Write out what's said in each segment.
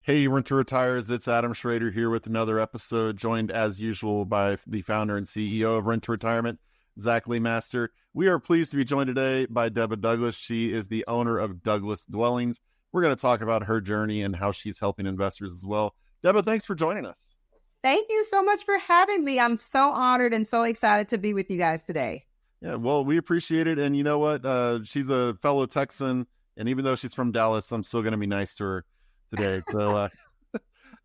Hey, Rent to Retires, it's Adam Schroeder here with another episode, joined as usual by the founder and CEO of Rent to Retirement, Zach Lemaster. We are pleased to be joined today by Deborah Douglas. She is the owner of Douglas Dwellings. We're going to talk about her journey and how she's helping investors as well. Deborah, thanks for joining us. Thank you so much for having me. I'm so honored and so excited to be with you guys today. Yeah, well, we appreciate it. And you know what? She's a fellow Texan, and even though she's from Dallas, I'm still going to be nice to her today. So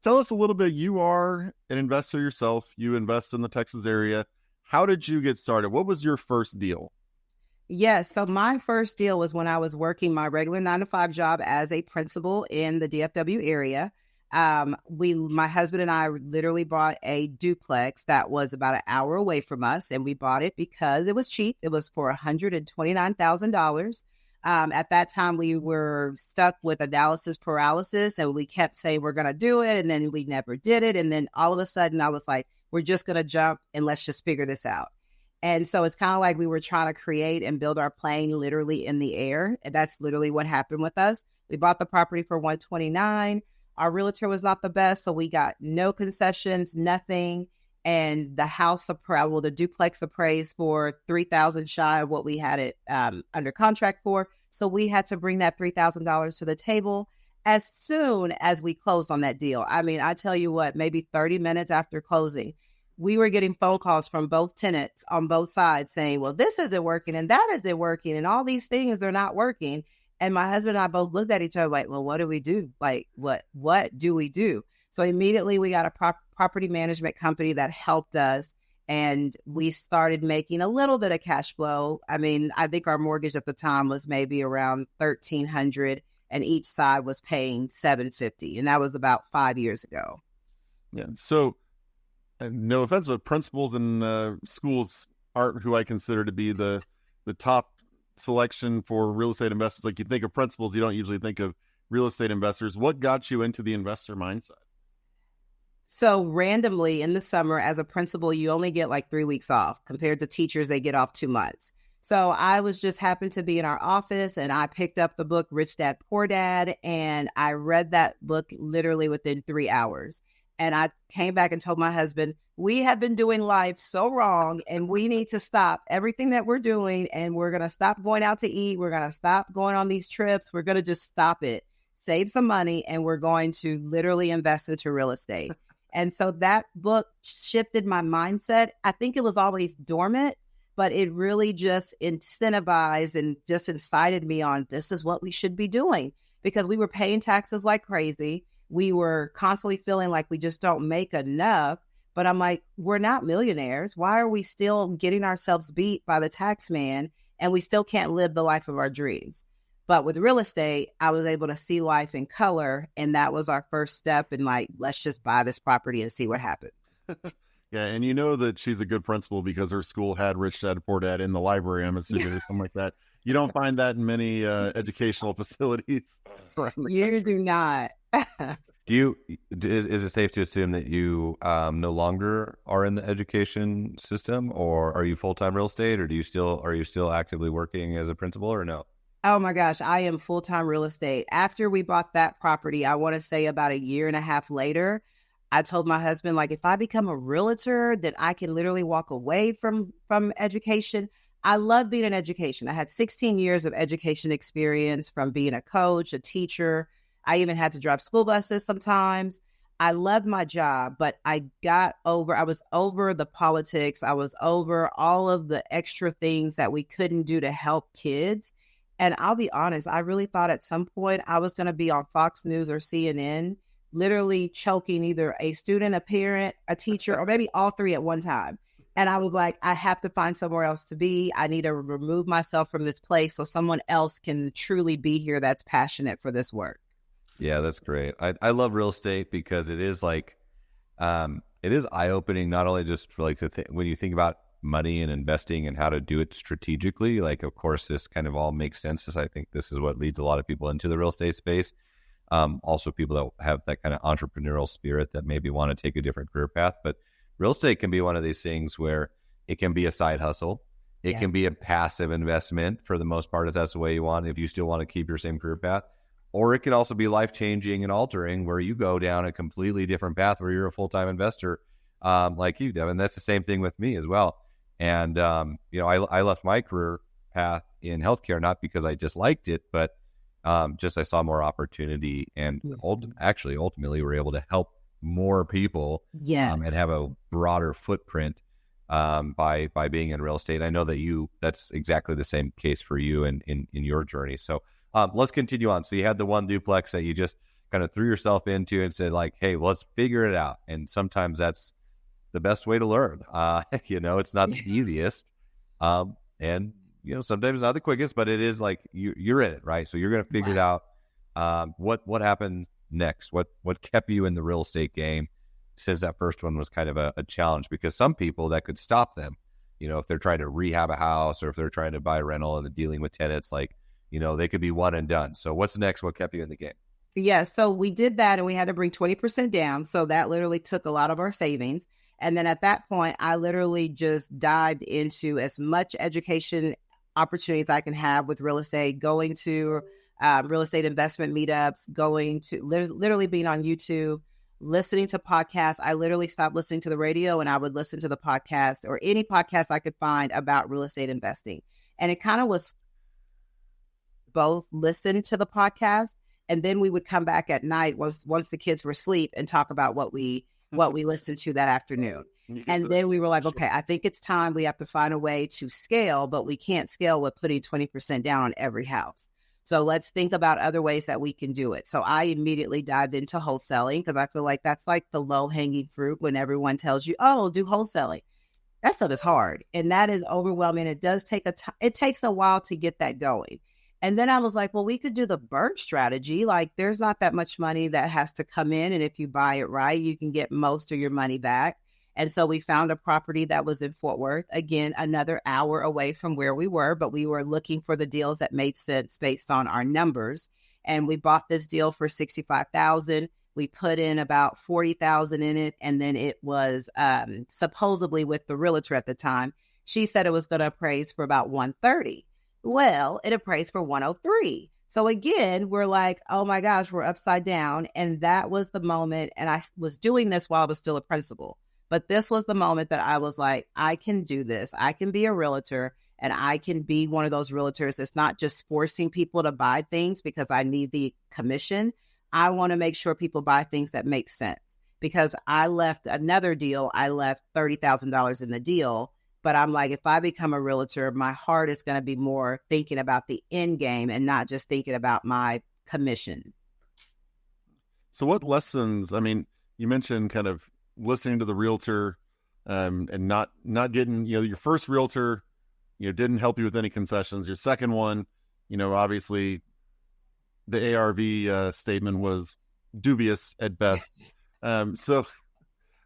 tell us a little bit. You are an investor yourself. You invest in the Texas area. How did you get started? What was your first deal? Yes. So my first deal was when I was working my regular 9-to-5 job as a principal in the DFW area. My husband and I literally bought a duplex that was about an hour away from us, and we bought it because it was cheap. It was for $129,000. At that time, we were stuck with analysis paralysis, and we kept saying we're going to do it, and then we never did it. And then all of a sudden, I was like, we're just going to jump and let's just figure this out. And so it's kind of like we were trying to create and build our plane literally in the air. And that's literally what happened with us. We bought the property for $129,000. Our realtor was not the best, so we got no concessions, nothing. And the duplex appraised for $3,000 shy of what we had it under contract for. So we had to bring that $3,000 to the table as soon as we closed on that deal. I mean, I tell you what, maybe 30 minutes after closing, we were getting phone calls from both tenants on both sides saying, well, this isn't working and that isn't working and all these things, they're not working. And my husband and I both looked at each other like, well, what do we do? Like, what do we do? So immediately we got a property management company that helped us, and we started making a little bit of cash flow. I mean, I think our mortgage at the time was maybe around $1,300, and each side was paying $750, and that was about 5 years ago. Yeah. So, no offense, but principals and schools aren't who I consider to be the top selection for real estate investors. Like, you think of principals, you don't usually think of real estate investors. What got you into the investor mindset? So randomly in the summer as a principal, you only get like 3 weeks off compared to teachers. They get off 2 months. So I was just happened to be in our office, and I picked up the book, Rich Dad, Poor Dad. And I read that book literally within 3 hours. And I came back and told my husband, we have been doing life so wrong, and we need to stop everything that we're doing. And we're going to stop going out to eat. We're going to stop going on these trips. We're going to just stop it, save some money, and we're going to literally invest into real estate. And so that book shifted my mindset. I think it was always dormant, but it really just incentivized and just incited me on this is what we should be doing, because we were paying taxes like crazy. We were constantly feeling like we just don't make enough. But I'm like, we're not millionaires. Why are we still getting ourselves beat by the tax man, and we still can't live the life of our dreams? But with real estate, I was able to see life in color. And that was our first step in like, let's just buy this property and see what happens. Yeah. And you know that she's a good principal because her school had Rich Dad, Poor Dad in the library, I'm assuming, or something like that. You don't find that in many educational facilities. You do not. Is it safe to assume that you no longer are in the education system, or are you full-time real estate, or are you still actively working as a principal, or no? Oh my gosh, I am full-time real estate. After we bought that property, I want to say about a year and a half later, I told my husband, like, if I become a realtor, then I can literally walk away from education. I love being in education. I had 16 years of education experience from being a coach, a teacher. I even had to drive school buses sometimes. I loved my job, but I was over the politics. I was over all of the extra things that we couldn't do to help kids. And I'll be honest, I really thought at some point I was going to be on Fox News or CNN, literally choking either a student, a parent, a teacher, or maybe all three at one time. And I was like, I have to find somewhere else to be. I need to remove myself from this place so someone else can truly be here that's passionate for this work. Yeah, that's great. I love real estate because it is like, it is eye-opening, not only just for like when you think about money and investing and how to do it strategically. Like, of course, this kind of all makes sense, as I think this is what leads a lot of people into the real estate space. Also people that have that kind of entrepreneurial spirit that maybe want to take a different career path. But real estate can be one of these things where it can be a side hustle. It can be a passive investment for the most part, if that's the way you want, if you still want to keep your same career path. Or it can also be life-changing and altering where you go down a completely different path where you're a full-time investor like you, Devin. That's the same thing with me as well. And, I left my career path in healthcare, not because I disliked it, but just I saw more opportunity and ultimately were able to help more people and have a broader footprint by being in real estate. I know that that's exactly the same case for you in your journey. So let's continue on. So you had the one duplex that you just kind of threw yourself into and said like, hey, well, let's figure it out. And sometimes that's the best way to learn. It's not the easiest. And sometimes not the quickest, but it is like you're in it, right? So you're going to figure it out. What happened next? What kept you in the real estate game since that first one was kind of a challenge? Because some people that could stop them, if they're trying to rehab a house or if they're trying to buy a rental and dealing with tenants, like, they could be one and done. So what's next? What kept you in the game? Yeah, so we did that and we had to bring 20% down. So that literally took a lot of our savings. And then at that point, I literally just dived into as much education opportunities I can have with real estate, going to real estate investment meetups, going to literally being on YouTube, listening to podcasts. I literally stopped listening to the radio and I would listen to the podcast or any podcast I could find about real estate investing. And it kind of was both listen to the podcast and then we would come back at night once the kids were asleep and talk about what we listened to that afternoon. And then we were like, okay, I think it's time we have to find a way to scale, but we can't scale with putting 20% down on every house. So let's think about other ways that we can do it. So I immediately dived into wholesaling because I feel like that's like the low hanging fruit when everyone tells you, oh, do wholesaling. That stuff is hard and that is overwhelming. It does take it takes a while to get that going. And then I was like, well, we could do the burn strategy. Like there's not that much money that has to come in. And if you buy it right, you can get most of your money back. And so we found a property that was in Fort Worth, again, another hour away from where we were, but we were looking for the deals that made sense based on our numbers. And we bought this deal for $65,000. We put in about $40,000 in it. And then it was supposedly with the realtor at the time. She said it was going to appraise for about $130,000. Well, it appraised for $103,000. So again, we're like, oh my gosh, we're upside down. And that was the moment. And I was doing this while I was still a principal. But this was the moment that I was like, I can do this. I can be a realtor and I can be one of those realtors that's not just forcing people to buy things because I need the commission. I want to make sure people buy things that make sense because I left another deal. I left $30,000 in the deal. But I'm like, if I become a realtor, my heart is going to be more thinking about the end game and not just thinking about my commission. So what lessons, I mean, you mentioned kind of listening to the realtor and not getting, your first realtor, didn't help you with any concessions. Your second one, obviously the ARV statement was dubious at best.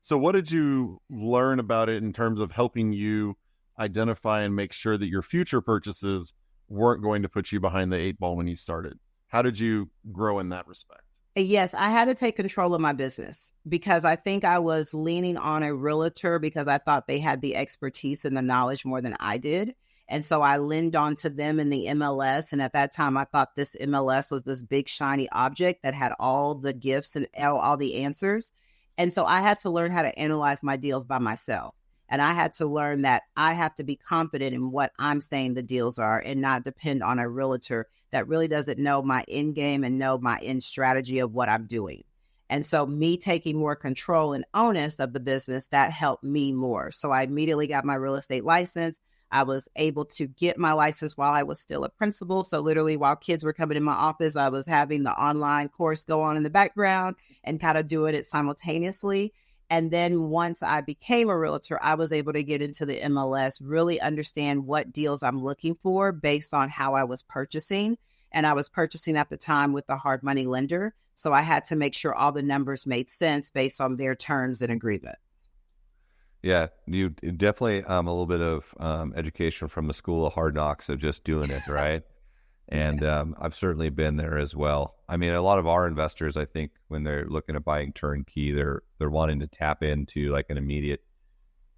So what did you learn about it in terms of helping you identify and make sure that your future purchases weren't going to put you behind the eight ball when you started? How did you grow in that respect? Yes, I had to take control of my business because I think I was leaning on a realtor because I thought they had the expertise and the knowledge more than I did. And so I leaned on to them in the MLS. And at that time, I thought this MLS was this big shiny object that had all the gifts and all the answers. And so I had to learn how to analyze my deals by myself. And I had to learn that I have to be confident in what I'm saying the deals are and not depend on a realtor that really doesn't know my end game and know my end strategy of what I'm doing. And so me taking more control and onus of the business, that helped me more. So I immediately got my real estate license. I was able to get my license while I was still a principal. So literally while kids were coming in my office, I was having the online course go on in the background and kind of doing it simultaneously. And then once I became a realtor, I was able to get into the MLS, really understand what deals I'm looking for based on how I was purchasing. And I was purchasing at the time with a hard money lender. So I had to make sure all the numbers made sense based on their terms and agreements. Yeah, you definitely a little bit of education from the school of hard knocks of just doing it, right? And I've certainly been there as well. I mean, a lot of our investors, I think, when they're looking at buying turnkey, they're wanting to tap into like an immediate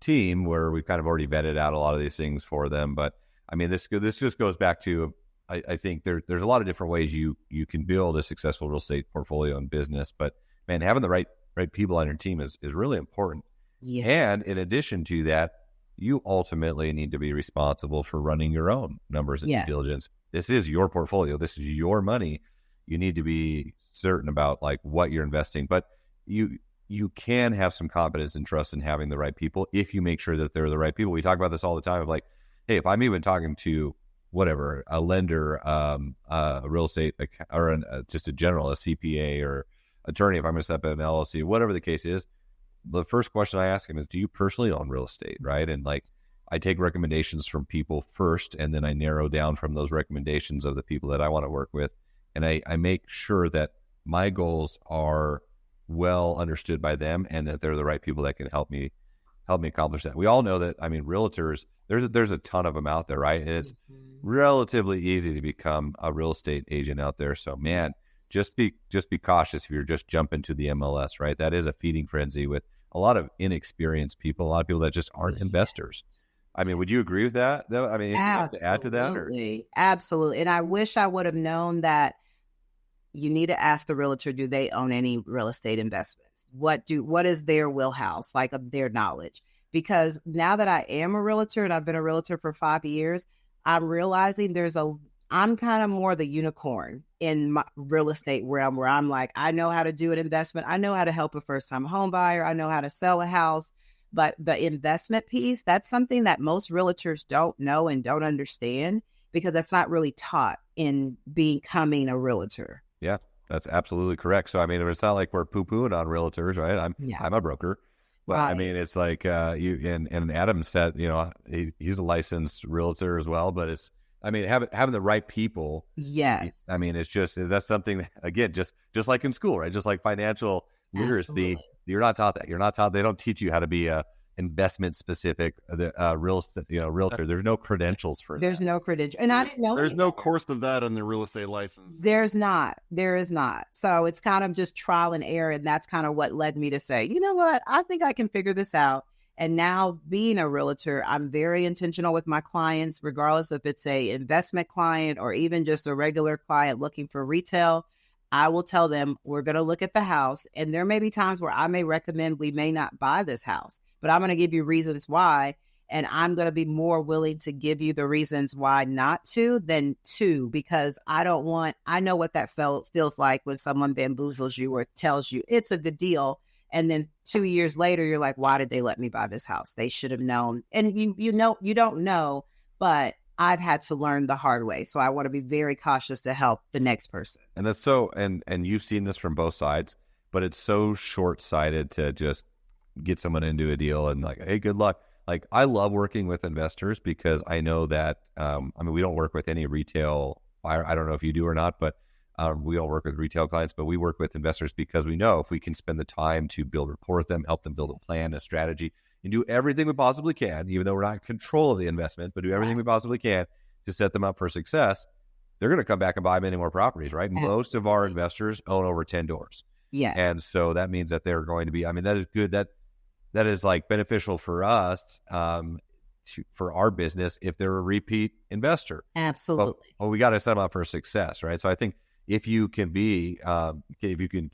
team where we've kind of already vetted out a lot of these things for them. But I mean, this just goes back to I think there's a lot of different ways you can build a successful real estate portfolio and business, but man, having the right people on your team is really important. Yeah. And in addition to that, you ultimately need to be responsible for running your own numbers and due diligence. This is your portfolio. This is your money. You need to be certain about like what you're investing, but you can have some confidence and trust in having the right people if you make sure that they're the right people. We talk about this all the time of like, hey, if I'm even talking to whatever, a lender, a real estate, or just a general, a CPA or attorney, if I'm going to set up an LLC, whatever the case is, the first question I ask him is, do you personally own real estate, right? And like, I take recommendations from people first, and then I narrow down from those recommendations of the people that I want to work with. And I make sure that my goals are well understood by them and that they're the right people that can help me accomplish that. We all know that, I mean, realtors, there's a ton of them out there, right? And it's relatively easy to become a real estate agent out there. So man, just be cautious if you're just jumping to the MLS, right? That is a feeding frenzy with a lot of inexperienced people, a lot of people that just aren't investors. I mean, would you agree with that? I mean, you have to add to that? Absolutely. And I wish I would have known that you need to ask the realtor, do they own any real estate investments? What is their wheelhouse, like of their knowledge? Because now that I am a realtor and I've been a realtor for 5 years, I'm realizing I'm kind of more the unicorn in my real estate realm where I'm like, I know how to do an investment. I know how to help a first-time home buyer. I know how to sell a house. But the investment piece, that's something that most realtors don't know and don't understand because that's not really taught in becoming a realtor. Yeah, that's absolutely correct. So, I mean, it's not like we're poo-pooing on realtors, right? I'm a broker. But right. I mean, it's like and Adam said, you know, he's a licensed realtor as well, but it's, I mean, having the right people. Yes. I mean, it's just, that's something that, again, just like in school, right? Just like financial literacy, absolutely. You're not taught that. You're not taught, they don't teach you how to be a investment specific realtor. There's no credentials for that. There's no credential. And I didn't know there's no course of that in the real estate license. There is not. So it's kind of just trial and error. And that's kind of what led me to say, you know what, I think I can figure this out. And now being a realtor, I'm very intentional with my clients, regardless if it's a investment client or even just a regular client looking for retail. I will tell them we're going to look at the house. And there may be times where I may recommend we may not buy this house, but I'm going to give you reasons why. And I'm going to be more willing to give you the reasons why not to than to, because I know what that feels like when someone bamboozles you or tells you it's a good deal. And then 2 years later, you're like, why did they let me buy this house? They should have known. And you don't know, but I've had to learn the hard way. So I want to be very cautious to help the next person. And that's so, and you've seen this from both sides, but it's so short-sighted to just get someone into a deal and like, hey, good luck. Like, I love working with investors because I know that, I mean, we don't work with any retail. I don't know if you do or not, but we all work with retail clients, but we work with investors because we know if we can spend the time to build rapport with them, help them build a plan, a strategy, and do everything we possibly can, even though we're not in control of the investment, but do everything we possibly can to set them up for success, they're going to come back and buy many more properties, right? Absolutely. Most of our investors own over 10 doors. Yeah. And so that means that they're going to be, I mean, that is good. That is like beneficial for us, for our business if they're a repeat investor. Absolutely. Well, we got to set them up for success, right? So I think if you can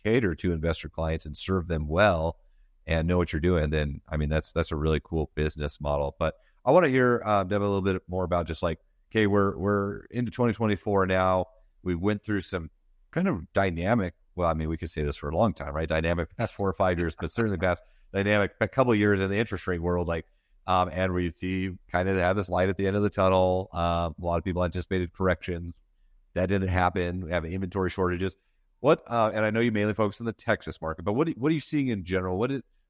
cater to investor clients and serve them well and know what you're doing, then, I mean, that's a really cool business model. But I want to hear, Deb, a little bit more about just like, okay, we're into 2024 now. We went through some kind of dynamic, well, I mean, we could say this for a long time, right? Dynamic past 4 or 5 years, but certainly past dynamic a couple of years in the interest rate world, like, and we see kind of have this light at the end of the tunnel. A lot of people anticipated corrections. That didn't happen. We have inventory shortages. And I know you mainly focus on the Texas market, but what are you seeing in general?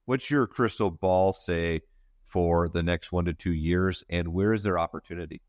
What's your crystal ball say for the next 1 to 2 years, and where is there opportunity?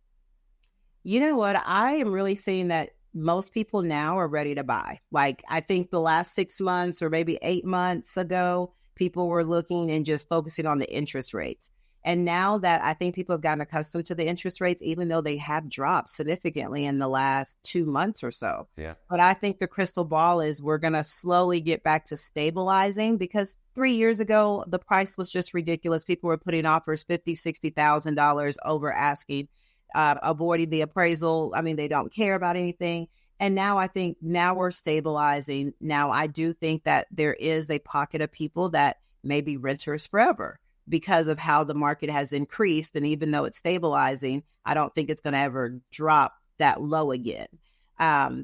You know what? I am really seeing that most people now are ready to buy. Like, I think the last 6 months or maybe 8 months ago, people were looking and just focusing on the interest rates. And now that I think people have gotten accustomed to the interest rates, even though they have dropped significantly in the last 2 months or so. Yeah. But I think the crystal ball is we're going to slowly get back to stabilizing, because 3 years ago, the price was just ridiculous. People were putting offers $50,000, $60,000 over asking. avoiding the appraisal. I mean, they don't care about anything. And now I think now we're stabilizing. Now I do think that there is a pocket of people that may be renters forever because of how the market has increased. And even though it's stabilizing, I don't think it's going to ever drop that low again.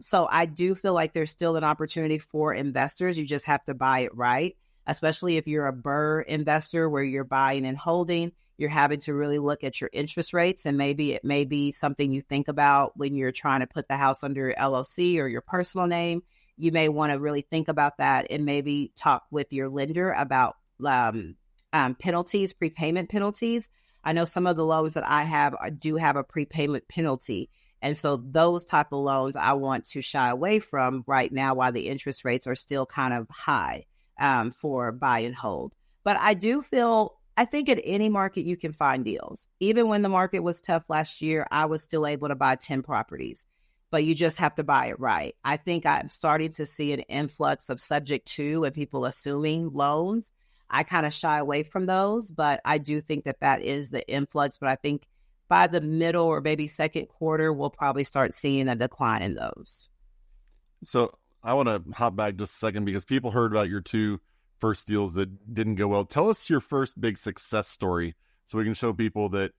So I do feel like there's still an opportunity for investors. You just have to buy it right, especially if you're a BRRRR investor where you're buying and holding. You're having to really look at your interest rates, and maybe it may be something you think about when you're trying to put the house under your LLC or your personal name. You may want to really think about that and maybe talk with your lender about penalties, prepayment penalties. I know some of the loans that I have do have a prepayment penalty. And so those type of loans I want to shy away from right now while the interest rates are still kind of high for buy and hold. But I think at any market you can find deals. Even when the market was tough last year, I was still able to buy 10 properties. But you just have to buy it right. I think I'm starting to see an influx of subject to and people assuming loans. I kind of shy away from those, but I do think that is the influx. But I think by the middle or maybe second quarter, we'll probably start seeing a decline in those. So I want to hop back just a second because people heard about your two first deals that didn't go well. Tell us your first big success story so we can show people that,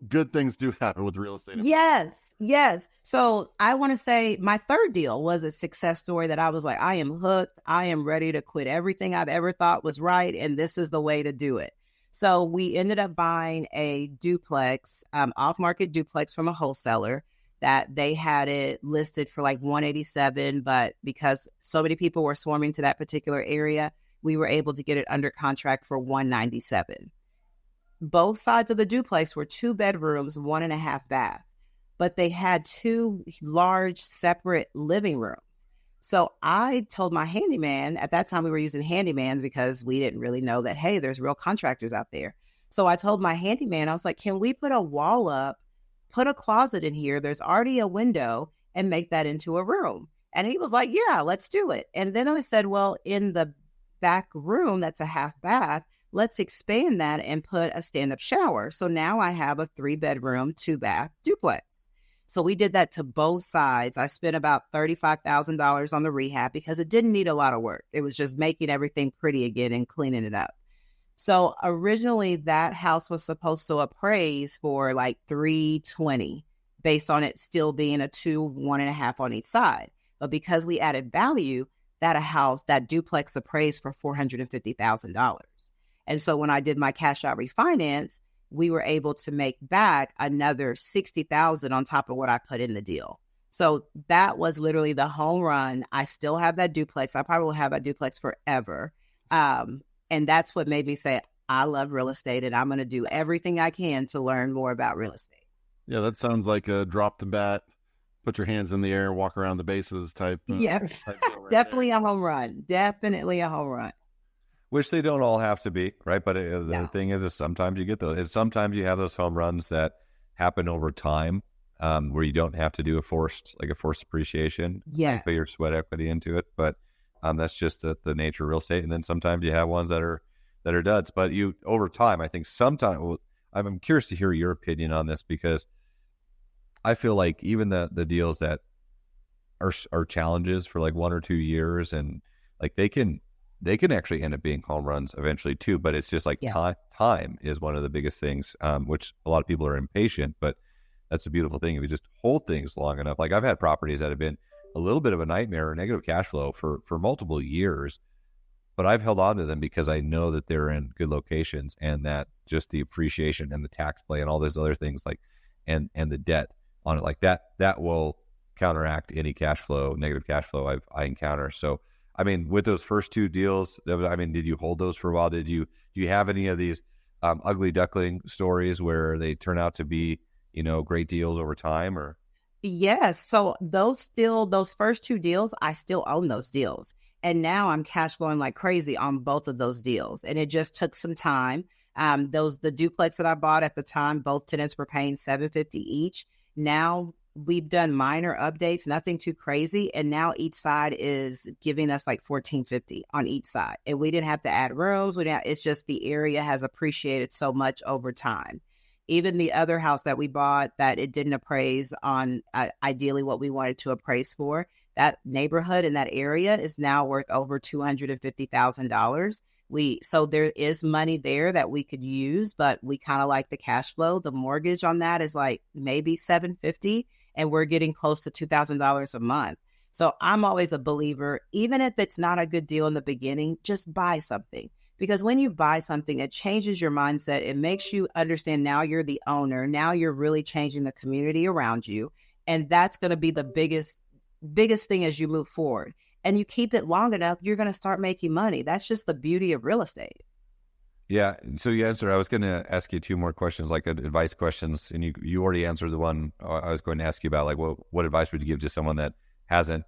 good things do happen with real estate. Yes. So I want to say my third deal was a success story that I was like, I am hooked. I am ready to quit everything I've ever thought was right. And this is the way to do it. So we ended up buying a duplex, off-market duplex from a wholesaler that they had it listed for like 187. But because so many people were swarming to that particular area, we were able to get it under contract for 197. Both sides of the duplex were 2 bedrooms, 1.5 bath, but they had 2 large separate living rooms. So I told my handyman, at that time we were using handymans because we didn't really know that, hey, there's real contractors out there. So I told my handyman, I was like, can we put a wall up, put a closet in here, there's already a window, and make that into a room? And he was like, yeah, let's do it. And then I said, well, in the back room, that's a half bath, let's expand that and put a stand-up shower. So now I have a 3-bedroom, 2-bath duplex. So we did that to both sides. I spent about $35,000 on the rehab because it didn't need a lot of work. It was just making everything pretty again and cleaning it up. So originally that house was supposed to appraise for like $320 based on it still being a 2, 1.5 on each side. But because we added value, that duplex appraised for $450,000. And so when I did my cash out refinance, we were able to make back another $60,000 on top of what I put in the deal. So that was literally the home run. I still have that duplex. I probably will have that duplex forever. And that's what made me say, I love real estate and I'm going to do everything I can to learn more about real estate. Yeah, that sounds like a drop the bat, put your hands in the air, walk around the bases type. Yes, type deal right definitely there. a home run. Definitely a home run. Which they don't all have to be, right? But the No. thing is sometimes you get those. Sometimes you have those home runs that happen over time, where you don't have to do a forced appreciation. Yes. Put your sweat equity into it. But that's just the nature of real estate. And then sometimes you have ones that are duds. But you over time, I think sometimes I'm curious to hear your opinion on this because I feel like even the deals that are challenges for like 1 or 2 years and like they can actually end up being home runs eventually too, but it's just like time is one of the biggest things, which a lot of people are impatient, but that's a beautiful thing. If you just hold things long enough, like I've had properties that have been a little bit of a nightmare or negative cash flow for multiple years, but I've held on to them because I know that they're in good locations and that just the appreciation and the tax play and all these other things like, and the debt on it like that will counteract any negative cash flow I encounter. So, I mean, with those first 2 deals, did you hold those for a while? Do you have any of these ugly duckling stories where they turn out to be, great deals over time or? Yes. So those first 2 deals, I still own those deals. And now I'm cash flowing like crazy on both of those deals. And it just took some time. The duplex that I bought at the time, both tenants were paying $750 each. Now we've done minor updates, nothing too crazy. And now each side is giving us like $1,450 on each side. And we didn't have to add rooms. It's just the area has appreciated so much over time. Even the other house that we bought that it didn't appraise on ideally what we wanted to appraise for, that neighborhood in that area is now worth over $250,000. So there is money there that we could use, but we kind of like the cash flow. The mortgage on that is like maybe $750, and we're getting close to $2,000 a month. So I'm always a believer, even if it's not a good deal in the beginning, just buy something. Because when you buy something, it changes your mindset. It makes you understand now you're the owner. Now you're really changing the community around you. And that's going to be the biggest thing as you move forward. And you keep it long enough, you're going to start making money. That's just the beauty of real estate. Yeah. So you answered. I was going to ask you two more questions, like advice questions, and you already answered the one I was going to ask you about. Like, what advice would you give to someone that hasn't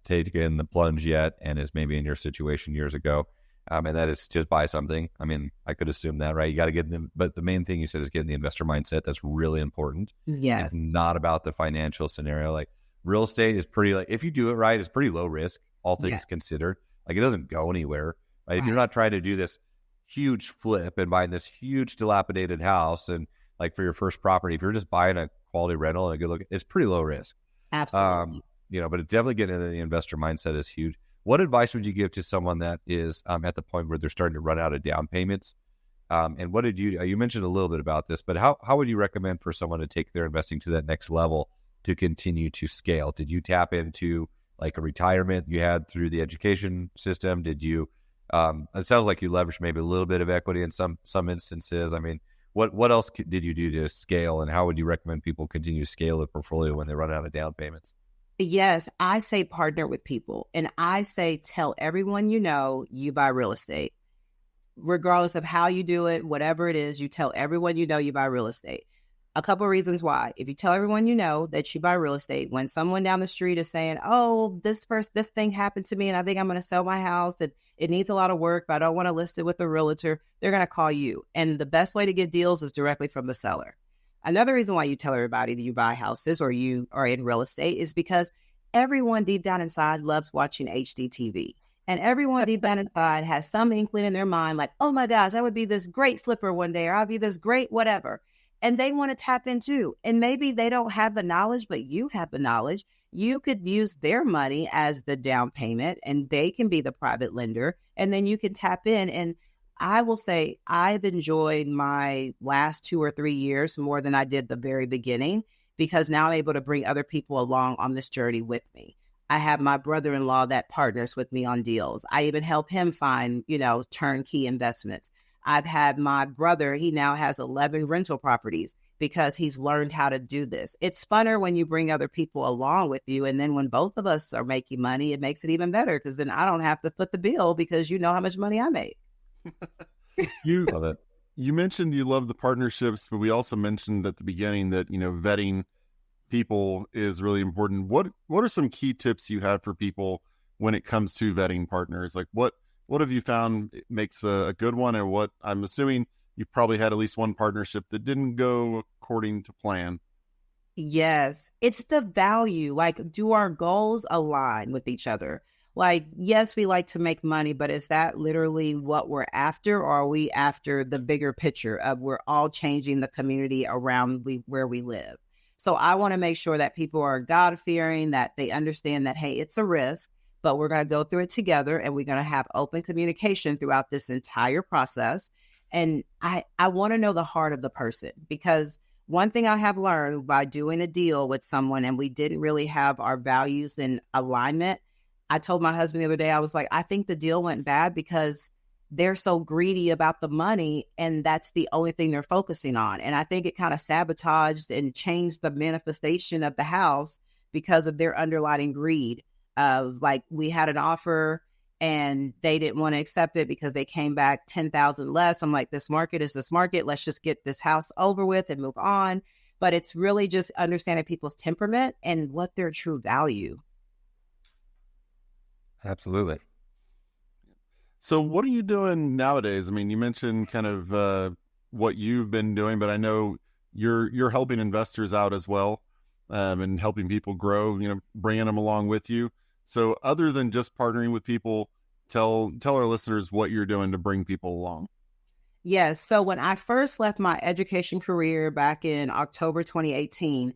taken the plunge yet and is maybe in your situation years ago? And that is just buy something. I mean, I could assume that, right? You got to get them, but the main thing you said is getting the investor mindset. That's really important. Yes. It's not about the financial scenario. Like, real estate is pretty, like, if you do it right, it's pretty low risk, all things considered. Like, it doesn't go anywhere, right? If you're not trying to do this huge flip and buying this huge dilapidated house, and like for your first property, if you're just buying a quality rental and a good look, it's pretty low risk. Absolutely. But it definitely getting into the investor mindset is huge. What advice would you give to someone that is at the point where they're starting to run out of down payments? And what did you mentioned a little bit about this, but how would you recommend for someone to take their investing to that next level to continue to scale? Did you tap into like a retirement you had through the education system? Did you, it sounds like you leveraged maybe a little bit of equity in some instances. I mean, what else did you do to scale, and how would you recommend people continue to scale a portfolio when they run out of down payments? Yes, I say partner with people, and I say tell everyone you buy real estate. Regardless of how you do it, whatever it is, you tell everyone you buy real estate. A couple of reasons why. If you tell everyone that you buy real estate, when someone down the street is saying, oh, this thing happened to me and I think I'm going to sell my house and it needs a lot of work, but I don't want to list it with a realtor, they're going to call you. And the best way to get deals is directly from the seller. Another reason why you tell everybody that you buy houses or you are in real estate is because everyone deep down inside loves watching HDTV. And everyone deep down inside has some inkling in their mind like, oh my gosh, I would be this great flipper one day, or I'll be this great whatever. And they want to tap into. And maybe they don't have the knowledge, but you have the knowledge. You could use their money as the down payment and they can be the private lender. And then you can tap in. And I will say I've enjoyed my last 2 or 3 years more than I did the very beginning, because now I'm able to bring other people along on this journey with me. I have my brother-in-law that partners with me on deals. I even help him find, turnkey investments. I've had my brother, he now has 11 rental properties because he's learned how to do this. It's funner when you bring other people along with you. And then when both of us are making money, it makes it even better because then I don't have to foot the bill because you know how much money I make. You Love it. You mentioned you love the partnerships, but we also mentioned at the beginning that, vetting people is really important. What are some key tips you have for people when it comes to vetting partners? Like what have you found makes a good one, and what I'm assuming you've probably had at least one partnership that didn't go according to plan? Yes, it's the value. Like, do our goals align with each other? Like, yes, we like to make money, but is that literally what we're after? Or are we after the bigger picture of we're all changing the community around where we live? So I want to make sure that people are God-fearing, that they understand that, hey, it's a risk, but we're going to go through it together and we're going to have open communication throughout this entire process. And I want to know the heart of the person, because one thing I have learned by doing a deal with someone and we didn't really have our values in alignment, I told my husband the other day, I was like, I think the deal went bad because they're so greedy about the money and that's the only thing they're focusing on. And I think it kind of sabotaged and changed the manifestation of the house because of their underlying greed of, like, we had an offer and they didn't want to accept it because they came back 10,000 less. I'm like, this market is this market. Let's just get this house over with and move on. But it's really just understanding people's temperament and what their true value. Absolutely. So what are you doing nowadays? I mean, you mentioned kind of what you've been doing, but I know you're helping investors out as well, and helping people grow, bringing them along with you. So other than just partnering with people, tell our listeners what you're doing to bring people along. Yes. So when I first left my education career back in October 2018,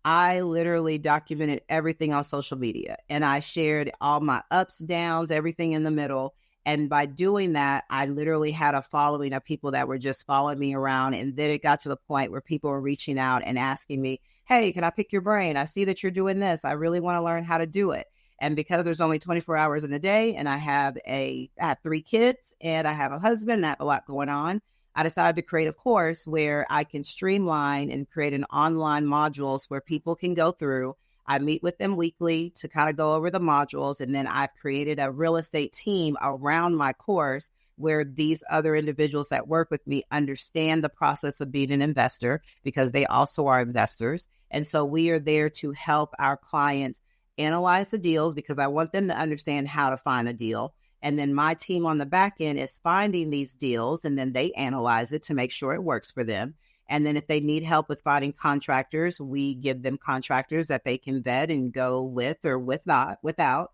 I literally documented everything on social media and I shared all my ups, downs, everything in the middle. And by doing that, I literally had a following of people that were just following me around. And then it got to the point where people were reaching out and asking me, hey, can I pick your brain? I see that you're doing this. I really want to learn how to do it. And because there's only 24 hours in a day and I have 3 kids and I have a husband and I have a lot going on, I decided to create a course where I can streamline and create an online modules where people can go through. I meet with them weekly to kind of go over the modules. And then I've created a real estate team around my course where these other individuals that work with me understand the process of being an investor because they also are investors. And so we are there to help our clients analyze the deals because I want them to understand how to find a deal. And then my team on the back end is finding these deals and then they analyze it to make sure it works for them. And then if they need help with finding contractors, we give them contractors that they can vet and go with or without.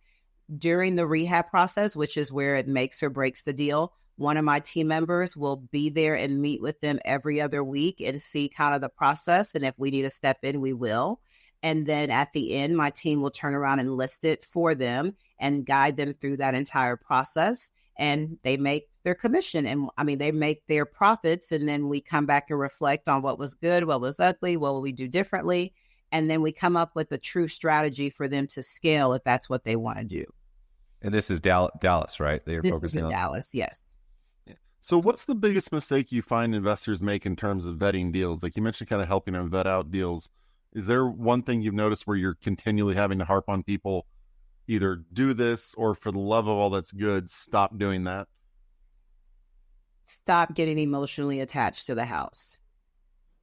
During the rehab process, which is where it makes or breaks the deal, one of my team members will be there and meet with them every other week and see kind of the process. And if we need to step in, we will. And then at the end, my team will turn around and list it for them and guide them through that entire process. And they make their commission. And I mean, they make their profits. And then we come back and reflect on what was good, what was ugly, what will we do differently. And then we come up with a true strategy for them to scale if that's what they want to do. And this is Dallas, right? They're This focusing is in on Dallas, yes. Yeah. So what's the biggest mistake you find investors make in terms of vetting deals? Like you mentioned, kind of helping them vet out deals. Is there one thing you've noticed where you're continually having to harp on people, either do this or for the love of all that's good, stop doing that? Stop getting emotionally attached to the house.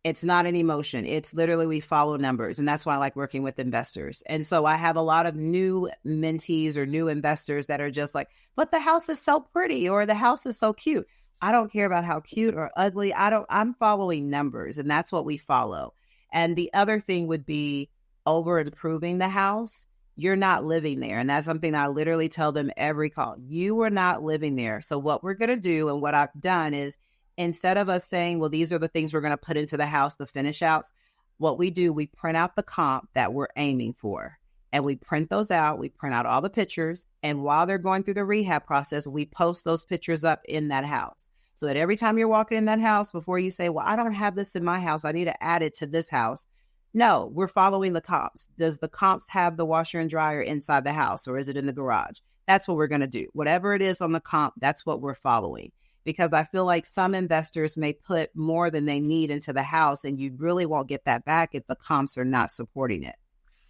It's not an emotion. It's literally we follow numbers. And that's why I like working with investors. And so I have a lot of new mentees or new investors that are just like, but the house is so pretty or the house is so cute. I don't care about how cute or ugly. I'm following numbers and that's what we follow. And the other thing would be over improving the house. You're not living there. And that's something I literally tell them every call. You are not living there. So what we're going to do and what I've done is instead of us saying, well, these are the things we're going to put into the house, the finish outs, what we do, we print out the comp that we're aiming for. And we print those out. We print out all the pictures. And while they're going through the rehab process, we post those pictures up in that house. So that every time you're walking in that house, before you say, well, I don't have this in my house, I need to add it to this house. No, we're following the comps. Does the comps have the washer and dryer inside the house or is it in the garage? That's what we're going to do. Whatever it is on the comp, that's what we're following. Because I feel like some investors may put more than they need into the house and you really won't get that back if the comps are not supporting it.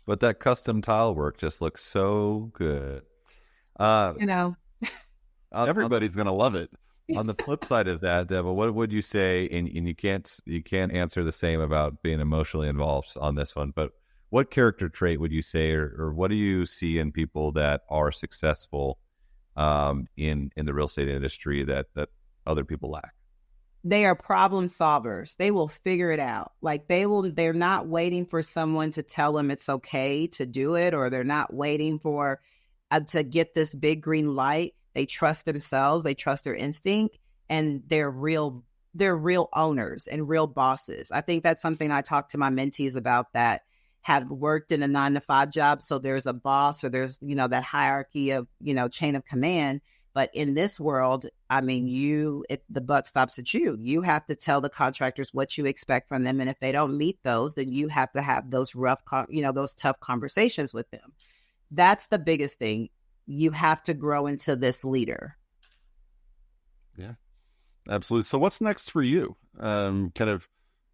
But that custom tile work just looks so good. Everybody's going to love it. On the flip side of that, Devil, what would you say? And you can't answer the same about being emotionally involved on this one, but what character trait would you say, or what do you see in people that are successful in the real estate industry that other people lack? They are problem solvers. They will figure it out. Like they're not waiting for someone to tell them it's okay to do it, or they're not waiting for to get this big green light. They trust themselves, they trust their instinct, and they're real owners and real bosses. I think that's something I talk to my mentees about that have worked in a 9-to-5 job. So there's a boss or there's, that hierarchy of, chain of command. But in this world, I mean, the buck stops at you. You have to tell the contractors what you expect from them. And if they don't meet those, then you have to have those those tough conversations with them. That's the biggest thing. You have to grow into this leader. Yeah, absolutely. So what's next for you?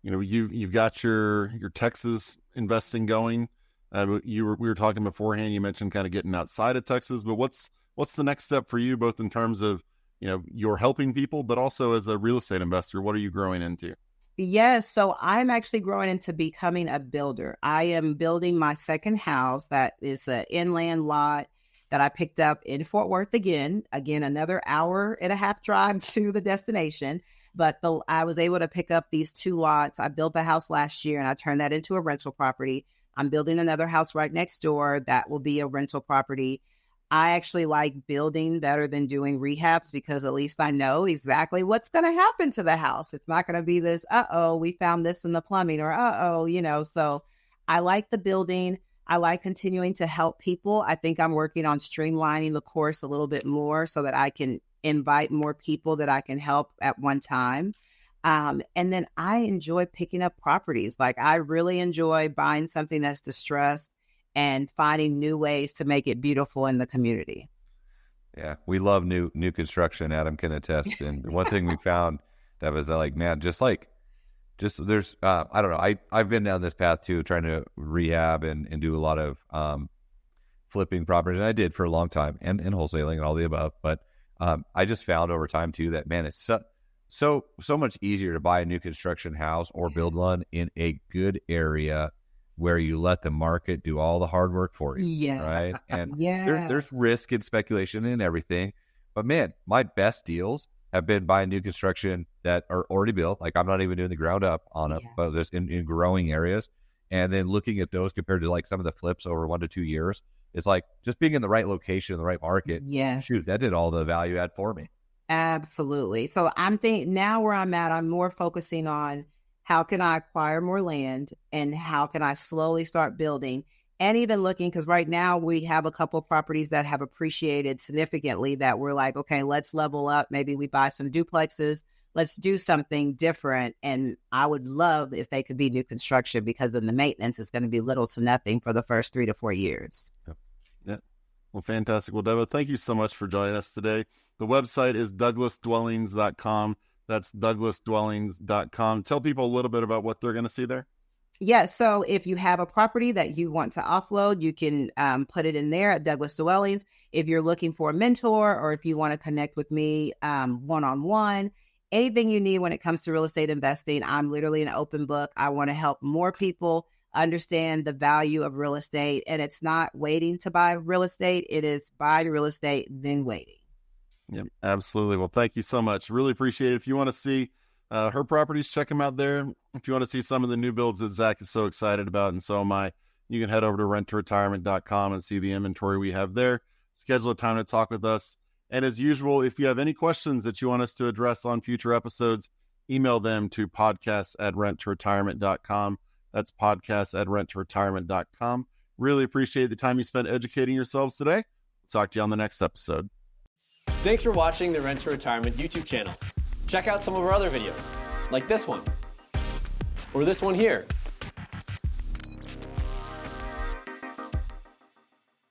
You've got your Texas investing going. We were talking beforehand. You mentioned kind of getting outside of Texas, but what's the next step for you, both in terms of, you're helping people, but also as a real estate investor, what are you growing into? Yes. So I'm actually growing into becoming a builder. I am building my second house that is an inland lot that I picked up in Fort Worth again, another hour and a half drive to the destination. But I was able to pick up these 2 lots. I built a house last year and I turned that into a rental property. I'm building another house right next door that will be a rental property. I actually like building better than doing rehabs because at least I know exactly what's going to happen to the house. It's not going to be this, we found this in the plumbing or, so I like the building. I like continuing to help people. I think I'm working on streamlining the course a little bit more so that I can invite more people that I can help at one time. And then I enjoy picking up properties. Like I really enjoy buying something that's distressed and finding new ways to make it beautiful in the community. Yeah, we love new construction. Adam can attest. And one thing we found that was like, man, just there's I don't know. I've been down this path too, trying to rehab and do a lot of flipping properties, and I did for a long time, and wholesaling and all the above. But I just found over time too that, man, it's so much easier to buy a new construction house or build one in a good area where you let the market do all the hard work for you. Yes. Right. And yes. there's risk and speculation and everything. But man, my best deals have been buying new construction that are already built. Like I'm not even doing the ground up on it, but just in growing areas. And then looking at those compared to like some of the flips over 1 to 2 years, it's like just being in the right location, in the right market. Yes. Shoot, that did all the value add for me. Absolutely. So I'm thinking now where I'm at, I'm more focusing on how can I acquire more land and how can I slowly start building, and even looking, because right now we have a couple of properties that have appreciated significantly that we're like, okay, let's level up. Maybe we buy some duplexes. Let's do something different. And I would love if they could be new construction, because then the maintenance is going to be little to nothing for the first 3 to 4 years. Yeah. Well, fantastic. Well, Deba, thank you so much for joining us today. The website is douglasdwellings.com. That's douglasdwellings.com. Tell people a little bit about what they're going to see there. Yeah. So if you have a property that you want to offload, you can put it in there at Douglas Dwellings. If you're looking for a mentor, or if you want to connect with me one-on-one, anything you need when it comes to real estate investing, I'm literally an open book. I want to help more people understand the value of real estate. And it's not waiting to buy real estate. It is buying real estate, then waiting. Yep, absolutely. Well, thank you so much. Really appreciate it. If you want to see her properties, check them out there. If you want to see some of the new builds that Zach is so excited about, and so am I, you can head over to renttoretirement.com and see the inventory we have there. Schedule a time to talk with us. And as usual, if you have any questions that you want us to address on future episodes, email them to podcasts@renttoretirement.com. That's podcasts@renttoretirement.com. Really appreciate the time you spent educating yourselves today. Talk to you on the next episode. Thanks for watching the Rent to Retirement YouTube channel. Check out some of our other videos, like this one, or this one here.